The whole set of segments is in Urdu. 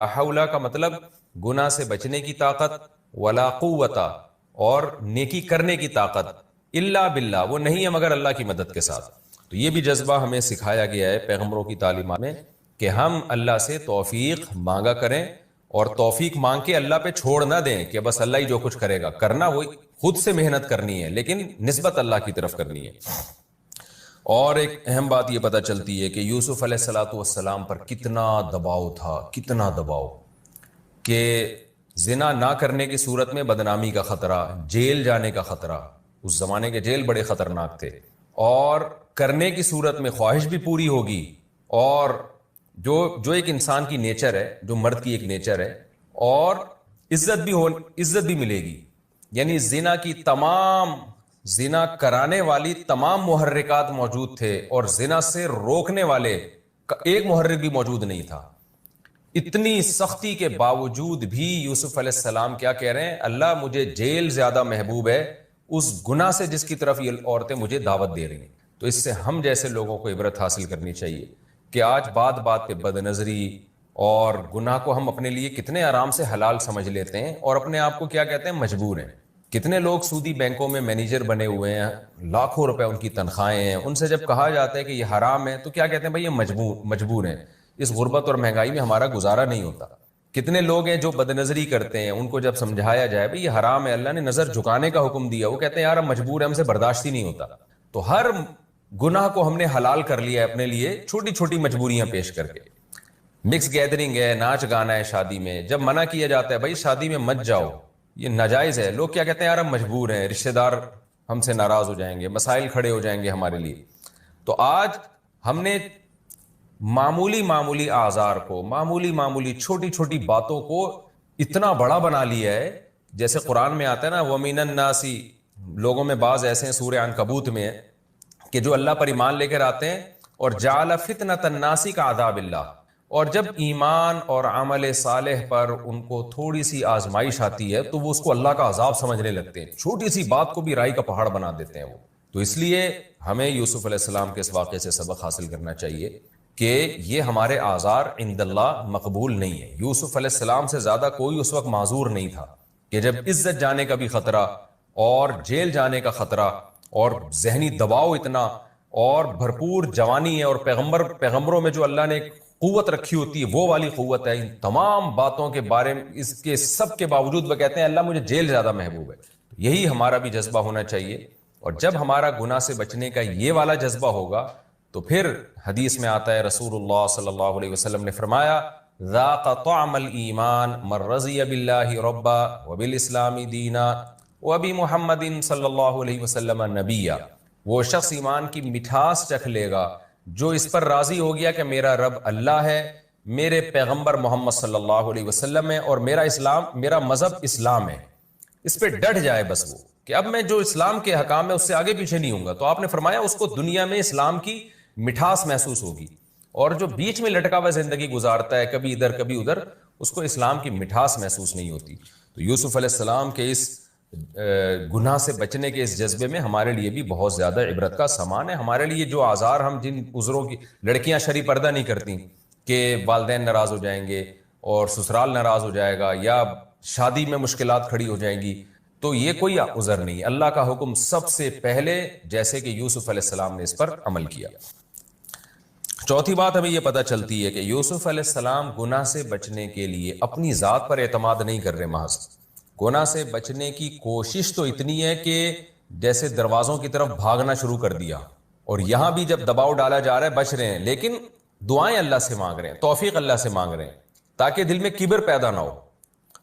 حول کا مطلب گناہ سے بچنے کی طاقت، ولا قوت اور نیکی کرنے کی طاقت، الا باللہ وہ نہیں ہے مگر اللہ کی مدد کے ساتھ۔ تو یہ بھی جذبہ ہمیں سکھایا گیا ہے پیغمبروں کی تعلیمات میں کہ ہم اللہ سے توفیق مانگا کریں، اور توفیق مانگ کے اللہ پہ چھوڑ نہ دیں کہ بس اللہ ہی جو کچھ کرے گا، کرنا وہ خود سے محنت کرنی ہے لیکن نسبت اللہ کی طرف کرنی ہے۔ اور ایک اہم بات یہ پتہ چلتی ہے کہ یوسف علیہ الصلوۃ والسلام پر کتنا دباؤ تھا، کتنا دباؤ، کہ زنا نہ کرنے کی صورت میں بدنامی کا خطرہ، جیل جانے کا خطرہ، اس زمانے کے جیل بڑے خطرناک تھے، اور کرنے کی صورت میں خواہش بھی پوری ہوگی، اور جو ایک انسان کی نیچر ہے، جو مرد کی ایک نیچر ہے، اور عزت بھی ملے گی۔ یعنی زنا کرانے والی تمام محرکات موجود تھے، اور زنا سے روکنے والے ایک محرک بھی موجود نہیں تھا۔ اتنی سختی کے باوجود بھی یوسف علیہ السلام کیا کہہ رہے ہیں؟ اللہ مجھے جیل زیادہ محبوب ہے اس گناہ سے جس کی طرف یہ عورتیں مجھے دعوت دے رہی ہیں۔ تو اس سے ہم جیسے لوگوں کو عبرت حاصل کرنی چاہیے کہ آج بات بات پہ بد نظری اور گناہ کو ہم اپنے لیے کتنے آرام سے حلال سمجھ لیتے ہیں، اور اپنے آپ کو کیا کہتے ہیں؟ مجبور ہیں۔ کتنے لوگ سودی بینکوں میں مینیجر بنے ہوئے ہیں، لاکھوں روپے ان کی تنخواہیں ہیں، ان سے جب کہا جاتا ہے کہ یہ حرام ہے تو کیا کہتے ہیں؟ بھائی یہ مجبور ہیں، اس غربت اور مہنگائی میں ہمارا گزارا نہیں ہوتا۔ کتنے لوگ ہیں جو بد نظری کرتے ہیں، ان کو جب سمجھایا جائے بھئی یہ حرام ہے، اللہ نے نظر جھکانے کا حکم دیا، وہ کہتے ہیں یار ہم مجبور ہیں، ہم سے برداشت ہی نہیں ہوتا۔ تو ہر گناہ کو ہم نے حلال کر لیا ہے اپنے لیے، چھوٹی چھوٹی مجبوریاں پیش کر کے۔ مکس گیدرنگ ہے، ناچ گانا ہے شادی میں، جب منع کیا جاتا ہے بھائی شادی میں مت جاؤ، یہ ناجائز ہے، لوگ کیا کہتے ہیں یار ہم مجبور ہیں، رشتہ دار ہم سے ناراض ہو جائیں گے، مسائل کھڑے ہو جائیں گے ہمارے لیے۔ تو آج ہم نے معمولی اعذار کو، معمولی چھوٹی چھوٹی باتوں کو اتنا بڑا بنا لیا ہے۔ جیسے قرآن میں آتا ہے نا وَمِنَ النَّاسِ، لوگوں میں بعض ایسے ہیں، سورہ عنکبوت میں ہے، کہ جو اللہ پر ایمان لے کر آتے ہیں، اور جعل فتنۃ الناس کعذاب اللہ، اور جب ایمان اور عمل صالح پر ان کو تھوڑی سی آزمائش آتی ہے تو وہ اس کو اللہ کا عذاب سمجھنے لگتے ہیں، چھوٹی سی بات کو بھی رائی کا پہاڑ بنا دیتے ہیں وہ۔ تو اس لیے ہمیں یوسف علیہ السلام کے اس واقعے سے سبق حاصل کرنا چاہیے کہ یہ ہمارے اعذار عند اللہ مقبول نہیں ہے۔ یوسف علیہ السلام سے زیادہ کوئی اس وقت معذور نہیں تھا کہ جب عزت جانے کا بھی خطرہ، اور جیل جانے کا خطرہ، اور ذہنی دباؤ اتنا، اور بھرپور جوانی ہے، اور پیغمبروں میں جو اللہ نے قوت رکھی ہوتی ہے وہ والی قوت ہے، ان تمام باتوں کے بارے میں اس کے سب کے باوجود وہ کہتے ہیں اللہ مجھے جیل زیادہ محبوب ہے۔ یہی ہمارا بھی جذبہ ہونا چاہیے، اور جب ہمارا گناہ سے بچنے کا یہ والا جذبہ ہوگا تو پھر حدیث میں آتا ہے، رسول اللہ صلی اللہ علیہ وسلم نے فرمایا ذاق طعم الایمان من رضی باللہ ربا وبالاسلام دینا وبمحمد صلی اللہ علیہ وسلم نبیا۔ وہ شخص ایمان کی مٹھاس چکھ لے گا جو اس پر راضی ہو گیا کہ میرا رب اللہ ہے، میرے پیغمبر محمد صلی اللہ علیہ وسلم ہے، اور میرا مذہب اسلام ہے۔ اس پہ ڈٹ جائے بس وہ کہ اب میں جو اسلام کے حکام ہے اس سے آگے پیچھے نہیں ہوں گا۔ تو آپ نے فرمایا اس کو دنیا میں اسلام کی مٹھاس محسوس ہوگی، اور جو بیچ میں لٹکا ہوا زندگی گزارتا ہے کبھی ادھر کبھی ادھر، اس کو اسلام کی مٹھاس محسوس نہیں ہوتی۔ تو یوسف علیہ السلام کے اس گناہ سے بچنے کے اس جذبے میں ہمارے لیے بھی بہت زیادہ عبرت کا سامان ہے۔ ہمارے لیے جو آزار، ہم جن عذروں کی، لڑکیاں شرعی پردہ نہیں کرتی کہ والدین ناراض ہو جائیں گے اور سسرال ناراض ہو جائے گا یا شادی میں مشکلات کھڑی ہو جائیں گی، تو یہ کوئی عذر نہیں۔ اللہ کا حکم سب سے پہلے، جیسے کہ یوسف علیہ السلام نے اس پر عمل کیا۔ چوتھی بات ہمیں یہ پتہ چلتی ہے کہ یوسف علیہ السلام گناہ سے بچنے کے لیے اپنی ذات پر اعتماد نہیں کر رہے، محض گناہ سے بچنے کی کوشش تو اتنی ہے کہ جیسے دروازوں کی طرف بھاگنا شروع کر دیا، اور یہاں بھی جب دباؤ ڈالا جا رہا ہے بچ رہے ہیں، لیکن دعائیں اللہ سے مانگ رہے ہیں، توفیق اللہ سے مانگ رہے ہیں تاکہ دل میں کبر پیدا نہ ہو۔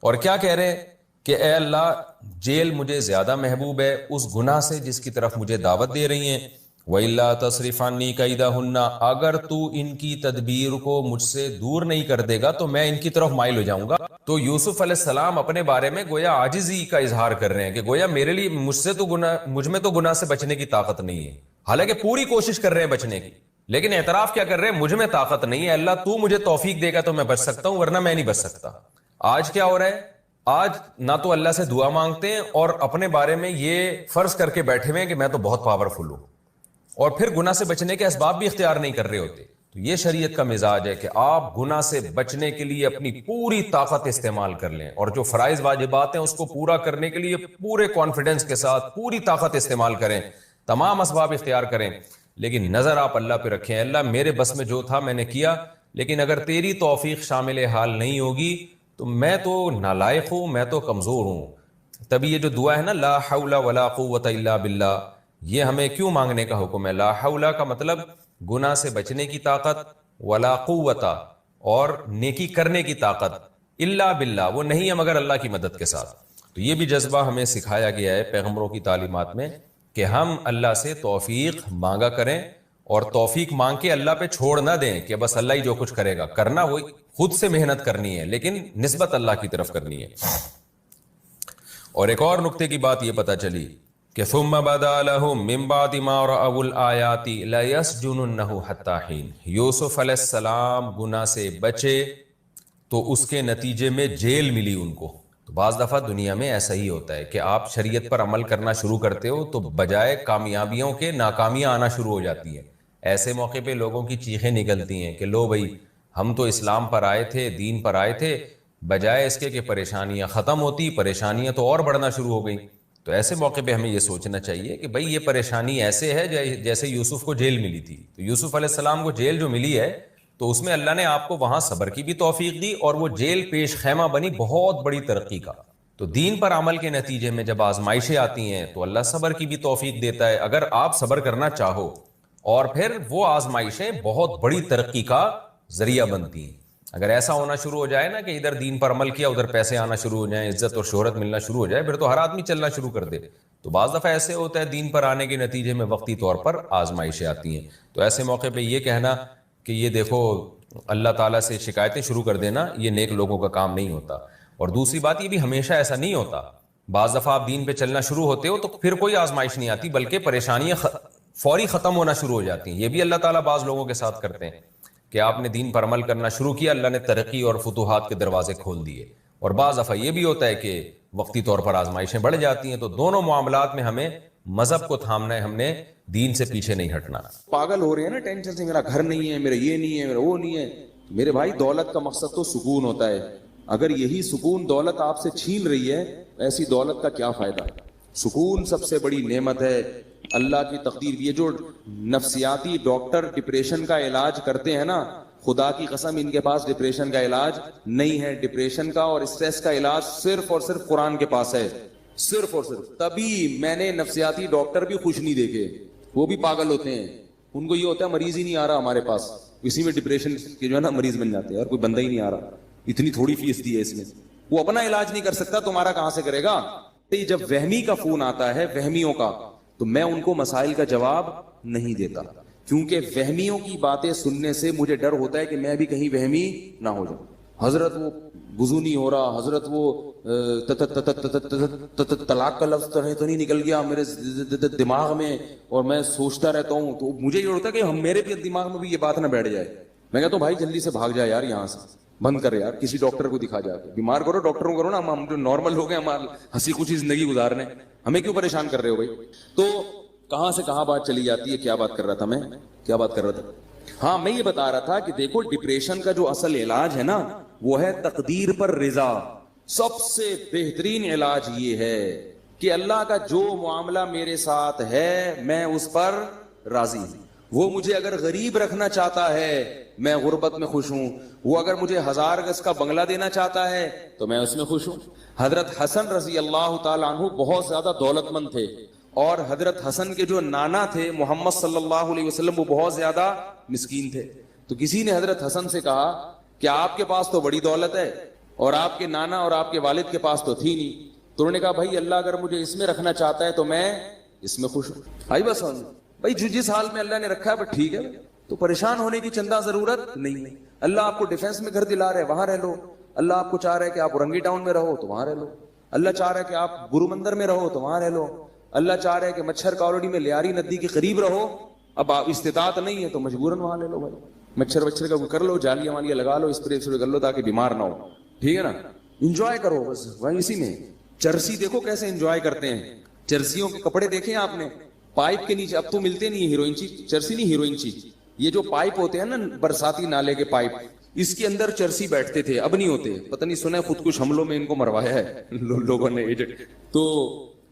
اور کیا کہہ رہے ہیں کہ اے اللہ جیل مجھے زیادہ محبوب ہے اس گناہ سے جس کی طرف مجھے دعوت دے رہی ہیں۔ وَإِلَّا تَصْرِفْ عَنِّي كَيْدَهُنَّ، اگر تو ان کی تدبیر کو مجھ سے دور نہیں کر دے گا تو میں ان کی طرف مائل ہو جاؤں گا۔ تو یوسف علیہ السلام اپنے بارے میں گویا عاجزی کا اظہار کر رہے ہیں کہ گویا میرے لیے مجھ میں تو گناہ سے بچنے کی طاقت نہیں ہے، حالانکہ پوری کوشش کر رہے ہیں بچنے کی، لیکن اعتراف کیا کر رہے ہیں؟ مجھ میں طاقت نہیں ہے، اللہ تو مجھے توفیق دے گا تو میں بچ سکتا ہوں، ورنہ میں نہیں بچ سکتا۔ آج کیا ہو رہا ہے؟ آج نہ تو اللہ سے دعا مانگتے ہیں، اور اپنے بارے میں یہ فرض کر کے بیٹھے ہوئے ہیں کہ میں تو بہت پاورفل ہوں، اور پھر گناہ سے بچنے کے اسباب بھی اختیار نہیں کر رہے ہوتے۔ تو یہ شریعت کا مزاج ہے کہ آپ گناہ سے بچنے کے لیے اپنی پوری طاقت استعمال کر لیں، اور جو فرائض واجبات ہیں اس کو پورا کرنے کے لیے پورے کانفیڈنس کے ساتھ پوری طاقت استعمال کریں، تمام اسباب اختیار کریں، لیکن نظر آپ اللہ پہ رکھیں، اللہ میرے بس میں جو تھا میں نے کیا، لیکن اگر تیری توفیق شامل حال نہیں ہوگی تو میں تو نالائق ہوں، میں تو کمزور ہوں۔ تبھی یہ جو دعا ہے نا لا حول ولا قوت الا باللہ، یہ ہمیں کیوں مانگنے کا حکم ہے؟ لا حول کا مطلب گناہ سے بچنے کی طاقت، ولا قوت اور نیکی کرنے کی طاقت، الا باللہ وہ نہیں ہے مگر اللہ کی مدد کے ساتھ۔ تو یہ بھی جذبہ ہمیں سکھایا گیا ہے پیغمبروں کی تعلیمات میں کہ ہم اللہ سے توفیق مانگا کریں، اور توفیق مانگ کے اللہ پہ چھوڑ نہ دیں کہ بس اللہ ہی جو کچھ کرے گا، کرنا وہ خود سے محنت کرنی ہے لیکن نسبت اللہ کی طرف کرنی ہے۔ اور ایک اور نقطے کی بات یہ پتہ چلی کہ ثم بدا لهم من بعد ما رأوا الآیات لیسجننہ حتی حین، یوسف علیہ السلام گناہ سے بچے تو اس کے نتیجے میں جیل ملی ان کو۔ تو بعض دفعہ دنیا میں ایسا ہی ہوتا ہے کہ آپ شریعت پر عمل کرنا شروع کرتے ہو تو بجائے کامیابیوں کے ناکامیاں آنا شروع ہو جاتی ہیں۔ ایسے موقع پہ لوگوں کی چیخیں نکلتی ہیں کہ لو بھائی ہم تو اسلام پر آئے تھے، دین پر آئے تھے، بجائے اس کے کہ پریشانیاں ختم ہوتی پریشانیاں تو اور بڑھنا شروع ہو گئیں۔ تو ایسے موقع پہ ہمیں یہ سوچنا چاہیے کہ بھائی یہ پریشانی ایسے ہے جیسے یوسف کو جیل ملی تھی۔ تو یوسف علیہ السلام کو جیل جو ملی ہے تو اس میں اللہ نے آپ کو وہاں صبر کی بھی توفیق دی، اور وہ جیل پیش خیمہ بنی بہت بڑی ترقی کا۔ تو دین پر عمل کے نتیجے میں جب آزمائشیں آتی ہیں تو اللہ صبر کی بھی توفیق دیتا ہے اگر آپ صبر کرنا چاہو، اور پھر وہ آزمائشیں بہت بڑی ترقی کا ذریعہ بنتی ہیں۔ اگر ایسا ہونا شروع ہو جائے نا کہ ادھر دین پر عمل کیا ادھر پیسے آنا شروع ہو جائیں، عزت اور شہرت ملنا شروع ہو جائے، پھر تو ہر آدمی چلنا شروع کر دے۔ تو بعض دفعہ ایسے ہوتا ہے دین پر آنے کے نتیجے میں وقتی طور پر آزمائشیں آتی ہیں، تو ایسے موقع پہ یہ کہنا کہ یہ دیکھو اللہ تعالیٰ سے شکایتیں شروع کر دینا، یہ نیک لوگوں کا کام نہیں ہوتا۔ اور دوسری بات یہ بھی ہمیشہ ایسا نہیں ہوتا، بعض دفعہ آپ دین پہ چلنا شروع ہوتے ہو تو پھر کوئی آزمائش نہیں آتی بلکہ پریشانیاں فوری ختم ہونا شروع ہو جاتی ہیں۔ یہ بھی اللہ تعالیٰ بعض لوگوں کے ساتھ کرتے ہیں کہ آپ نے دین پر عمل کرنا شروع کیا، اللہ نے ترقی اور فتوحات کے دروازے کھول دیے، اور بعض دفعہ یہ بھی ہوتا ہے کہ وقتی طور پر آزمائشیں بڑھ جاتی ہیں۔ تو دونوں معاملات میں ہمیں مذہب کو تھامنا ہے، ہم نے دین سے پیچھے نہیں ہٹنا۔ پاگل ہو رہے ہیں نا ٹینشن سے، میرا گھر نہیں ہے، میرا یہ نہیں ہے، میرا وہ نہیں ہے۔ میرے بھائی دولت کا مقصد تو سکون ہوتا ہے، اگر یہی سکون دولت آپ سے چھین رہی ہے ایسی دولت کا کیا فائدہ؟ سکون سب سے بڑی نعمت ہے، اللہ کی تقدیر۔ یہ جو نفسیاتی ڈاکٹر ڈپریشن کا علاج کرتے ہیں نا، خدا کی قسم ان کے پاس ڈپریشن کا علاج نہیں ہے۔ ڈپریشن کا اور اسٹریس کا علاج صرف اور صرف قرآن کے پاس ہے، صرف اور صرف۔ تبھی میں نے نفسیاتی ڈاکٹر بھی خوش نہیں دیکھے، وہ بھی پاگل ہوتے ہیں، ان کو یہ ہوتا ہے مریض ہی نہیں آ رہا ہمارے پاس، اسی میں ڈپریشن کے جو ہے نا مریض بن جاتے ہیں، اور کوئی بندہ ہی نہیں آ رہا، اتنی تھوڑی فیس دی ہے اس میں، وہ اپنا علاج نہیں کر سکتا، تمہارا کہاں سے کرے گا؟ جب وہمی کا فون آتا ہے وہمیوں کا، تو میں ان کو مسائل کا جواب نہیں دیتا، کیونکہ وہمیوں کی باتیں سننے سے مجھے ڈر ہوتا ہے کہ میں بھی کہیں وہمی نہ ہو جاؤں۔ حضرت وہ وضو نہیں ہو رہا، حضرت وہ طلاق کا لفظ تو نہیں نکل گیا میرے دماغ میں، اور میں سوچتا رہتا ہوں، تو مجھے یہ ہوتا ہے کہ میرے دماغ میں بھی یہ بات نہ بیٹھ جائے۔ میں کہتا ہوں بھائی جلدی سے بھاگ جائے یار یہاں سے، بند کر یار، کسی ڈاکٹر کو دکھا جا کے، بیمار کرو ڈاکٹروں کرو نا، ہم جو نارمل لوگ ہیں ہمارے ہنسی خوشی زندگی گزارنے، ہمیں کیوں پریشان کر رہے ہو بھائی؟ تو کہاں سے کہاں بات چلی جاتی ہے، کیا بات کر رہا تھا میں، کیا بات کر رہا تھا؟ ہاں میں یہ بتا رہا تھا کہ دیکھو ڈپریشن کا جو اصل علاج ہے نا وہ ہے تقدیر پر رضا۔ سب سے بہترین علاج یہ ہے کہ اللہ کا جو معاملہ میرے ساتھ ہے میں اس پر راضی ہوں۔ وہ مجھے اگر غریب رکھنا چاہتا ہے میں غربت میں خوش ہوں، وہ اگر مجھے 1000 گز کا بنگلہ دینا چاہتا ہے تو میں اس میں خوش ہوں۔ حضرت حسن رضی اللہ تعالیٰ عنہ بہت زیادہ دولت مند تھے، اور حضرت حسن کے جو نانا تھے محمد صلی اللہ علیہ وسلم وہ بہت زیادہ مسکین تھے۔ تو کسی نے حضرت حسن سے کہا کہ آپ کے پاس تو بڑی دولت ہے اور آپ کے نانا اور آپ کے والد کے پاس تو تھی نہیں، تو انہوں نے کہا بھائی اللہ اگر مجھے اس میں رکھنا چاہتا ہے تو میں اس میں خوش ہوں۔ آئی بس بھائی جس حال میں اللہ نے رکھا ہے بس ٹھیک ہے، تو پریشان ہونے کی چندہ ضرورت نہیں ہے۔ اللہ آپ کو ڈیفینس میں گھر دلا رہے وہاں رہ لو، اللہ آپ کو چاہ رہا ہے کہ آپ اورنگی ٹاؤن میں رہو تو وہاں رہ لو، اللہ چاہ رہا ہے کہ آپ گرو مندر میں رہو تو وہاں رہ لو، اللہ چاہ رہا ہے کہ مچھر کالونی میں لیاری ندی کے قریب رہو، اب آپ استطاعت نہیں ہے تو مجبوراً وہاں لے لو بھائی، مچھر وچھر کا کر لو، جالیاں والیاں لگا لو، اسپرے کر لو تاکہ بیمار نہ ہو، ٹھیک ہے نا، انجوائے کرو بس وہیں اسی میں۔ چرسی دیکھو کیسے انجوائے کرتے ہیں، چرسیوں کے کپڑے دیکھیں آپ نے، پائپ کے نیچے، اب تو ملتے نہیں ہیروئن چی، چرسی نہیں ہیروئن چی، یہ جو پائپ ہوتے ہیں نا برساتی نالے کے پائپ, اس کے اندر چرسی بیٹھتے تھے, اب نہیں ہوتے. پتہ نہیں سنا ہے خود کش حملوں میں ان کو مروایا ہے لوگوں نے. تو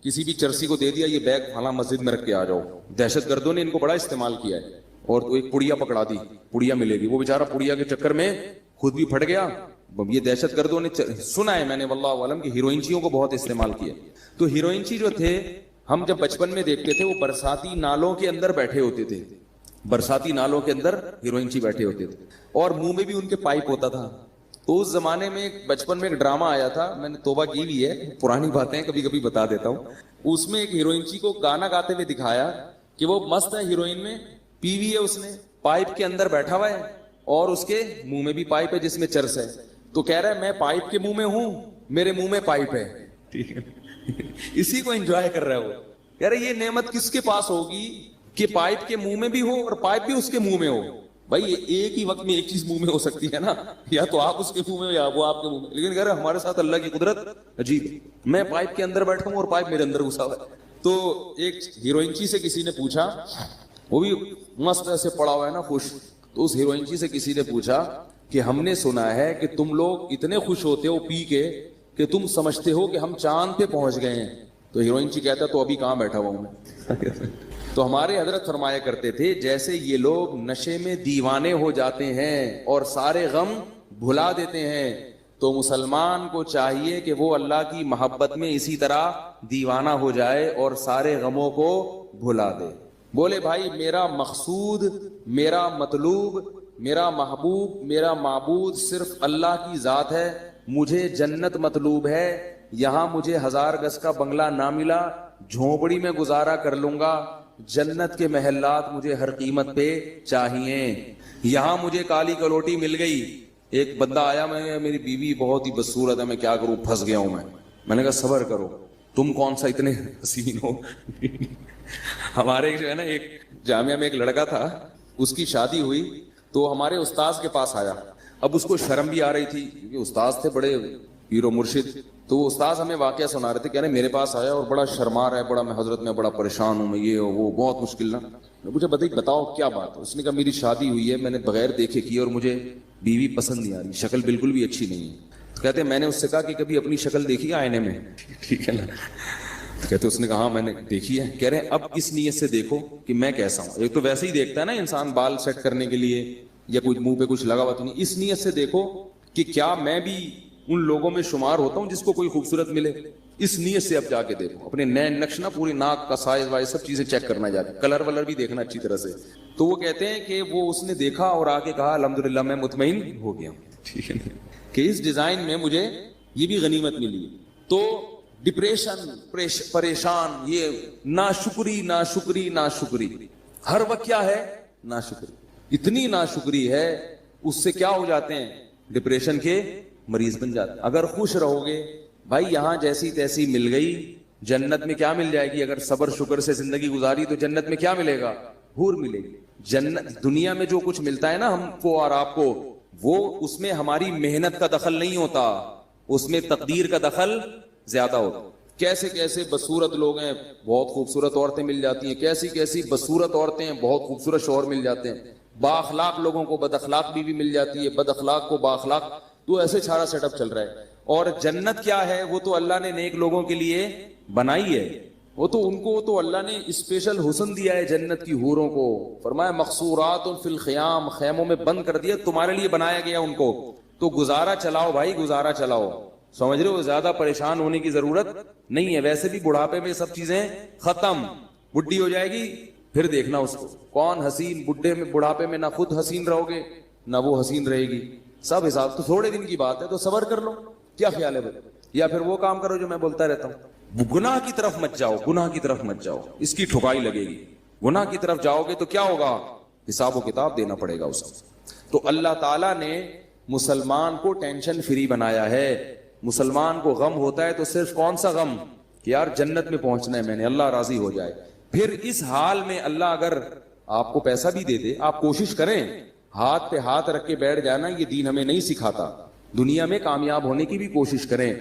کسی بھی چرسی کو دے دیا یہ بیگ فلاں مسجد میں رکھ کے آ جاؤ. دہشت گردوں نے ان کو بڑا استعمال کیا ہے. اور تو ایک پڑیا پکڑا دی, پڑیا ملے گی, وہ بیچارہ پڑیا کے چکر میں خود بھی پھٹ گیا. یہ دہشت گردوں نے سنا ہے میں نے واللہ عالم کہ ہیروئنچیوں کو بہت استعمال کیا. تو ہیروئنچی جو تھے ہم جب بچپن میں دیکھتے تھے وہ برساتی نالوں کے اندر بیٹھے ہوتے تھے, برساتی نالوں کے اندر ہیروئنچی بیٹھے ہوتے تھے, اور منہ میں بھی ان کے پائپ ہوتا تھا. تو اس زمانے میں بچپن میں ایک ڈرامہ آیا تھا, میں نے توبہ کی بھی ہے, پرانی باتیں کبھی کبھی بتا دیتا ہوں. اس میں ایک ہیروئنچی کو گانا گاتے ہوئے دکھایا کہ وہ مست ہے ہیروئن میں, پی وی ہے, اس نے پائپ کے اندر بیٹھا ہوا ہے اور اس کے منہ میں بھی پائپ ہے جس میں چرس ہے. تو کہہ رہا ہے میں پائپ کے منہ میں ہوں, میرے منہ میں پائپ ہے. ٹھیک ہے, اسی کو انجوائے کر رہا ہے وہ. کہہ رہے یہ نعمت کس کے پاس ہوگی کہ پائپ کے منہ میں بھی ہو اور پائپ بھی اس کے منہ میں ہو. بھائی ایک ہی وقت میں ایک چیز منہ میں ہو سکتی ہے نا, یا تو آپ اس کے منہ میں یا وہ آپ کے منہ میں. لیکن کہہ رہے ہمارے ساتھ اللہ کی قدرت عجیب, میں پائپ کے اندر بیٹھا ہوں اور پائپ میرے اندر گھسا ہوا ہے. تو ایک ہیروئنچی سے کسی نے پوچھا, وہ بھی مست ایسے پڑا ہوا ہے نا خوش, تو اس ہیروئنچی سے کسی نے پوچھا کہ ہم نے سنا ہے کہ تم لوگ اتنے خوش ہوتے ہو پی کے کہ تم سمجھتے ہو کہ ہم چاند پہ پہنچ گئے ہیں. تو ہیروئنچی کہتا ہے تو ابھی کہاں بیٹھا ہوا ہوں میں. تو ہمارے حضرت فرمایا کرتے تھے جیسے یہ لوگ نشے میں دیوانے ہو جاتے ہیں اور سارے غم بھلا دیتے ہیں, تو مسلمان کو چاہیے کہ وہ اللہ کی محبت میں اسی طرح دیوانہ ہو جائے اور سارے غموں کو بھلا دے. بولے بھائی میرا مقصود, میرا مطلوب, میرا محبوب, میرا معبود صرف اللہ کی ذات ہے. مجھے جنت مطلوب ہے, یہاں مجھے 1000 گز کا بنگلہ نہ ملا, جھونپڑی میں گزارا کر لوں گا. جنت کے محلات مجھے ہر قیمت پہ چاہیے. یہاں مجھے کالی کلوٹی مل گئی. ایک بندہ آیا, میں میری بیوی بہت ہی بدصورت ہے, میں کیا کروں, پھنس گیا ہوں میں نے کہا صبر کرو, تم کون سا اتنے حسین ہو. ہمارے جو ہے نا ایک جامعہ میں ایک لڑکا تھا, اس کی شادی ہوئی تو ہمارے استاذ کے پاس آیا. اب اس کو شرم بھی آ رہی تھی کیونکہ استاذ تھے بڑے پیر و مرشد. تو استاذ ہمیں واقعہ سنا رہے تھے, کہہ رہے میرے پاس آیا اور بڑا شرما رہا ہے, بڑا میں حضرت میں بڑا پریشان ہوں, میں یہ وہ بہت مشکل نا. مجھے بتاؤ کیا بات ہے. اس نے کہا میری شادی ہوئی ہے, میں نے بغیر دیکھے کی اور مجھے بیوی پسند نہیں آ رہی, شکل بالکل بھی اچھی نہیں ہے. تو کہتے ہیں میں نے اس سے کہا کہ کبھی اپنی شکل دیکھی ہے آئینے میں, ٹھیک ہے نا. کہتے اس نے کہا ہاں میں نے دیکھی ہے. کہہ رہے ہیں اب اس نیت سے دیکھو کہ میں کیسا ہوں. ایک تو ویسے ہی دیکھتا ہے نا انسان بال سیٹ کرنے کے لیے یا کچھ منہ پہ کچھ لگا ہوا تو نہیں, اس نیت سے دیکھو کہ کیا میں بھی ان لوگوں میں شمار ہوتا ہوں جس کو کوئی خوبصورت ملے. اس نیت سے اب جا کے دیکھو, اپنے نین نقش نہ, پوری ناک کا سائز وائز سب چیزیں چیک کرنا, جا کے کلر ولر بھی دیکھنا اچھی طرح سے. تو وہ کہتے ہیں کہ وہ اس نے دیکھا اور آ کے کہا الحمدللہ میں مطمئن ہو گیا ہوں, ٹھیک ہے کہ اس ڈیزائن میں مجھے یہ بھی غنیمت ملی. تو ڈپریشن, پریشان, یہ ناشکری ناشکری ناشکری, ہر وقت کیا ہے ناشکری. اتنی ناشکری ہے اس سے کیا ہو جاتے ہیں, ڈپریشن کے مریض بن جاتے ہیں. اگر خوش رہو گے بھائی, یہاں جیسی تیسی مل گئی, جنت میں کیا مل جائے گی. اگر صبر شکر سے زندگی گزاری تو جنت میں کیا ملے گا, حور ملے گی. جنت دنیا میں جو کچھ ملتا ہے نا ہم کو اور آپ کو, وہ اس میں ہماری محنت کا دخل نہیں ہوتا, اس میں تقدیر کا دخل زیادہ ہوتا. کیسے کیسے بدصورت لوگ ہیں, بہت خوبصورت عورتیں مل جاتی ہیں, کیسی کیسی بدصورت عورتیں ہیں, بہت خوبصورت شوہر مل جاتے ہیں. با اخلاق لوگوں کو بد اخلاق بیوی مل جاتی ہے, بد اخلاق کو با اخلاق. تو ایسے سارا سیٹ اپ چل رہا ہے. اور جنت کیا ہے, وہ تو اللہ نے نیک لوگوں کے لیے بنائی ہے, وہ تو ان کو تو اللہ نے اسپیشل حسن دیا ہے جنت کی حوروں کو. فرمایا مقصورات فی الخیام, خیموں میں بند کر دیا, تمہارے لیے بنایا گیا ان کو. تو گزارا چلاؤ بھائی, گزارا چلاؤ, سمجھ رہے ہو, زیادہ پریشان ہونے کی ضرورت نہیں ہے. ویسے بھی بڑھاپے میں سب چیزیں ختم, بڈھی ہو جائے گی پھر دیکھنا اس کو کون حسین. بڈھے میں بڑھاپے میں نہ خود حسین رہو گے نہ وہ حسین رہے گی, سب حساب. تو تھوڑے دن کی بات ہے تو صبر کر لو, کیا خیال ہے بھائی, یا پھر وہ کام کرو جو میں بولتا رہتا ہوں, گناہ کی طرف مت جاؤ, گناہ کی طرف مت جاؤ, اس کی ٹھکائی لگے گی. گناہ کی طرف جاؤ گے تو کیا ہوگا, حساب و کتاب دینا پڑے گا اس کو. تو اللہ تعالیٰ نے مسلمان کو ٹینشن فری بنایا ہے. مسلمان کو غم ہوتا ہے تو صرف کون سا غم, کہ یار جنت میں پہنچنا ہے میں نے, اللہ راضی ہو جائے. پھر اس حال میں اللہ اگر آپ کو پیسہ بھی دے دے, آپ کوشش کریں, ہاتھ پہ ہاتھ رکھ کے بیٹھ جانا, یہ دین ہمیں نہیں سکھاتا. دنیا میں کامیاب ہونے کی بھی کوشش کریں,